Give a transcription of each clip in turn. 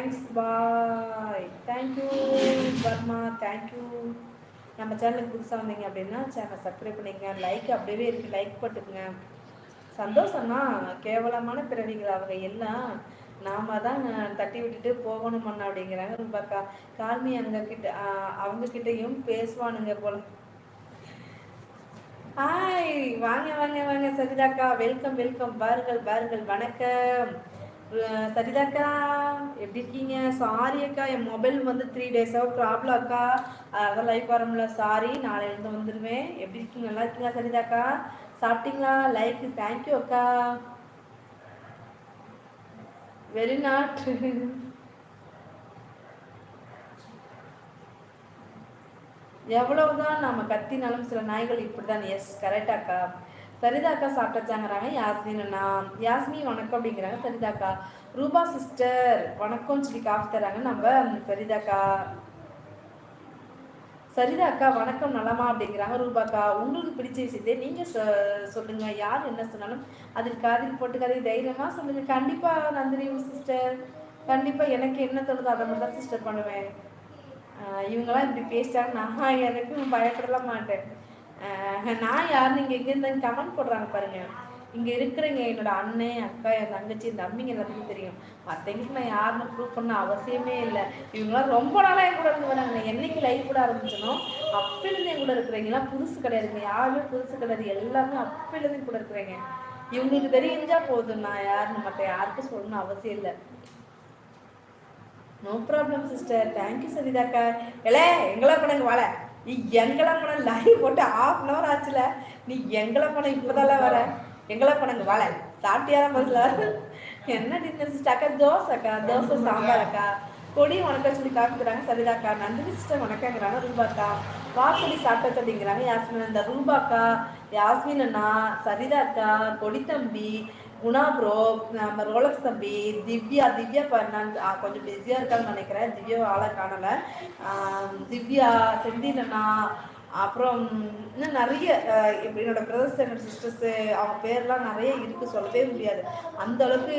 Thanks பாய். Thank you Varma, thank you. நம்ம சேனலுக்கு புதுசாக வந்தீங்க அப்படின்னா சேனலை சப்ஸ்கிரைப் பண்ணிக்கங்க. லைக் அப்படியே இருக்குது, லைக் போட்டுக்குங்க. சந்தோஷம்னா கேவலமான பிறவிகள் அவங்க எல்லாம் நாம தான் தட்டி விட்டுட்டு போகணுமண்ணா அப்படிங்கிறாங்க. ரொம்ப கால்மி அவங்க கிட்டையும் பேசுவானுங்க போல. ஹாய், வாங்க வாங்க வாங்க சரிதாக்கா, வெல்கம் வெல்கம், பாருங்கள் பாருங்கள், வணக்கம் சரிதாக்கா, எப்படி இருக்கீங்க? சாரி அக்கா, என் மொபைல் வந்து 3 டேஸாக ப்ராப்ளம் அக்கா, அதான் லைஃப் வர முடியல, சாரி, நாளையிலேருந்து வந்துடுவேன். எப்படி இருக்கீங்க? நல்லா இருக்கீங்களா சரிதாக்கா? சாப்பிட்டீங்களா? லைக், தேங்க்யூ அக்கா. வெளிநாட்டு எவ்வளவுதான் நம்ம கத்தினாலும் சில நாய்கள் இப்படிதான். எஸ், கரெக்டாக்கா. சரிதாக்கா சாப்பிட்டாச்சாங்கிறாங்க யாஸ்மின்னா. யாஸ்மி வணக்கம் அப்படிங்கிறாங்க சரிதாக்கா. ரூபா சிஸ்டர் வணக்கம் சொல்லி காஃபி தராங்க நம்ம சரிதாக்கா. சரிதாக்கா வணக்கம், நலமா அப்படிங்கிறாங்க ரூபாக்கா. உங்களுக்கு பிடிச்ச விஷயத்தை நீங்க சொல்லுங்க, யார் என்ன சொன்னாலும் அதில் காதில் போட்டுக்காதே, தைரியமா சொல்லுங்க. கண்டிப்பா நந்தினி சிஸ்டர், கண்டிப்பா எனக்கு என்ன தோணுதோ அதை மட்டும் தான் சிஸ்டர் பண்ணுவேன். இவங்கெல்லாம் இப்படி பேசிட்டாங்க, நான் எனக்கு பயப்படலாம் மாட்டேன். நான் யார், நீங்கள் எங்கேருந்து கமெண்ட் போடுறாங்க பாருங்க. இங்கே இருக்கிறவங்க என்னோட அண்ணன், அக்கா, என் தங்கச்சி, இந்த தம்பிங்க எல்லாத்துக்கும் தெரியும். மற்றவங்களுக்கு நான் யாருன்னு ப்ரூவ் பண்ண அவசியமே இல்லை. இவங்களாம் ரொம்ப நாளாக என் கூட இருந்து வராங்க. என்னைக்கு லைவ் கூட ஆரம்பிச்சனோ அப்பிலிருந்து என் கூட இருக்கிறவங்கலாம் புதுசு கிடையாதுங்க. யாருமே புதுசு கிடையாது, எல்லாமே அப்பிலிருந்து கூட இருக்கிறவங்க. இவங்களுக்கு தெரிஞ்சா போதும் நான் யாருன்னு, மற்ற யாருக்கும் சொல்லணும்னு அவசியம் இல்லை. நோ ப்ராப்ளம் சிஸ்டர், தேங்க்யூ சரிதாக்கா. எலே எங்களை பண்ணுங்க வாழ, நீ எங்களை பண்ண லைவ் போட்டு 1/2 hour ஆச்சுல, நீ எங்களை பண்ண இப்போதான் வர, எங்களை பண்ணுங்க வாழ. சாப்பிட்டியாதான் பதில என்ன டின்னர் சிஸ்டர்? அக்கா தோசை, அக்கா தோசை சாம்பார் அக்கா. கொடி வணக்கம் சொல்லி காப்பிக்கிறாங்க சரிதாக்கா. நந்தினி சிஸ்டர் வணக்கங்கிறாங்க ரூபாக்கா. வாக்குடி சாப்பிட்டு அப்படிங்கிறாங்க யாஸ்மின். இந்த ரூபாக்கா, யாஸ்மின் அண்ணா, சரிதாக்கா, கொடி தம்பி, குணா ப்ரோ, நம்ம ரோலக்ஸ் தம்பி, திவ்யா நான் கொஞ்சம் பிஸியாக இருக்கான்னு நினைக்கிறேன். திவ்யா ஆளை காணலை. திவ்யா, செந்திலண்ணா, அப்புறம் இன்னும் நிறைய என்னோட பிரதர்ஸ் என்னோட சிஸ்டர்ஸு, அவங்க பேர்லாம் நிறைய இருக்குது, சொல்லவே முடியாது. அந்த அளவுக்கு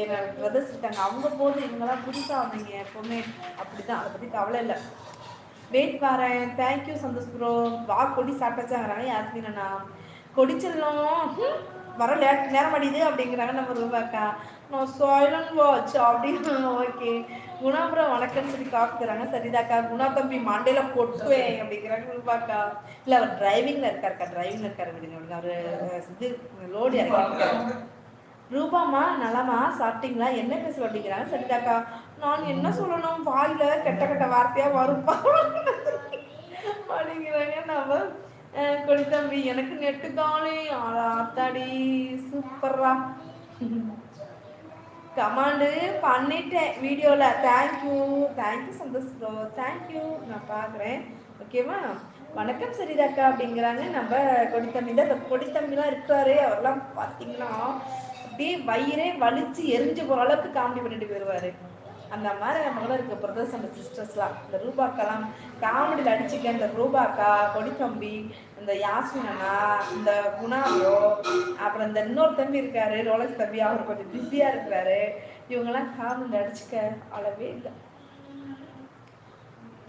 என்னோட பிரதர்ஸ் இருக்காங்க. அவங்க போது இவங்கெல்லாம் புதுசாக வந்தீங்க எப்போவுமே அப்படி தான், அதை பற்றி கவலை இல்லை. வெயிட் வரேன். Thank you Santhosh bro. வா கொடி சாப்பிட்டாச்சாங்கிறாங்க யாஸ்மின் அண்ணா. கொடிச்சிடலாம் வர நேரம் அடியுது அப்படிங்கிறாங்க நம்ம ரூபாக்கா. நான் சைலண்ட் வாட்ச் அப்படின்னு. ஓகே குணாபுரம் வணக்கம்னு சொல்லி காஃபி தராங்க சரிதாக்கா. குணா தம்பி மண்டையில பொட்டுவேன் அப்படிங்கிறாங்க ரூபாக்கா. இல்லை அவர் டிரைவிங்கில் இருக்காருக்கா, டிரைவிங்கில் இருக்காரு விடுங்க. அவர் இது லோடு இறக்கி. ரூபாமா நலமா, சாப்பிட்டீங்களா, என்ன பேச அப்படிங்கிறாங்க சரிதாக்கா. நான் என்ன சொல்லணும், வாயில கெட்ட கெட்ட வார்த்தையா வரும்பா அப்படிங்கிறாங்க நம்ம கொடித்தம்பி. எனக்கு நெட்டு காணி ஆத்தாடி, சூப்பர்ரா. கமாண்டு பண்ணிட்டேன் வீடியோவில். Thank you thank you Santhosh bro, thank you, நான் பார்க்குறேன். ஓகேவா, வணக்கம் சரிதாக்கா அப்படிங்கிறாங்க நம்ம கொடித்தம்பி தான். இந்த கொடித்தம்பிலாம் இருக்காரு, அவரெல்லாம் பார்த்தீங்கன்னா அப்படியே வயிறே வலிச்சு எரிஞ்சு போகிற அளவுக்கு காமெடி பண்ணிட்டு போயிடுவார். அந்த மாதிரி நம்மளாம் இருக்க பிரதர்ஸ் அண்ட் சிஸ்டர்ஸ்லாம். இந்த ரூபாக்கெல்லாம் காமெடியில் அடிச்சுக்க. இந்த ரூபாக்கா, கொடித்தம்பி, இந்த யாஸ்மின் அண்ணா, இந்த குணாவோ, அப்புறம் இந்த இன்னொரு தம்பி இருக்காரு ரோலக்ஸ் தம்பி, அவர் கொஞ்சம் பிஸியாக இருக்கிறாரு. இவங்கெல்லாம் காமெடியில் அடிச்சுக்க அளவே இல்லை.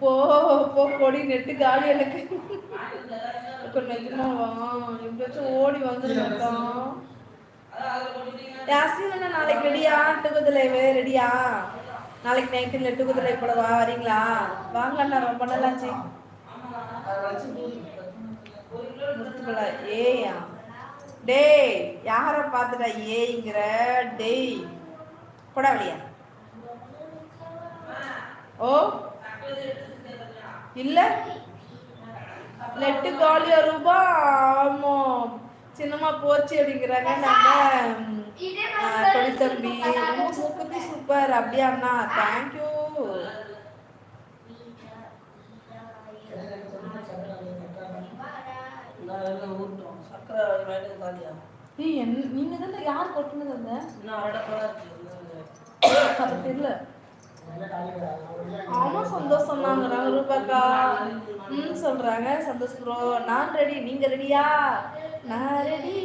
போ போ கொடி நெட்டு காலி எனக்கு. நிஜமாவா எப்படியாச்சும் ஓடி வந்துருக்கா. யாஸ்மின் அண்ணா நாளைக்கு ரெடியா? டுகுதலைவு ரெடியா? நாளைக்கு நைட்டு டுகுதலை போடவா, வரீங்களா? வாங்க அண்ணா, ரொம்ப நல்லாச்சு. ஏயா டேய், யார பார்த்துட்டா ஏங்கிற டேய், போடா வழியா. ஓ இல்ல நெட்டு காலியா ரூபா. ஆமா சின்னமா போச்சு அப்படிங்கிறாங்க நம்ம கொடித்தம்பி. சூப்பர் சூப்பர் அப்படியா அண்ணா, தேங்க்யூ. நீங்க தானே யார் கொட்டுனது அந்த தெரியல. ஆமா சந்தோஷம் தாங்க. நாங்க ரூபாக்கா சொல்றாங்க சந்தோஷ் ப்ரோ. நான் ரெடி, நீங்க ரெடியா? நான் ரெடி,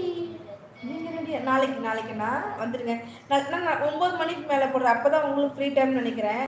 நீங்க ரெடியா? நாளைக்கு நான் வந்துருங்க. நான் 9 மணிக்கு மேலே போடுறேன், அப்பதான் உங்களுக்கு ஃப்ரீ டைம் நினைக்கிறேன்.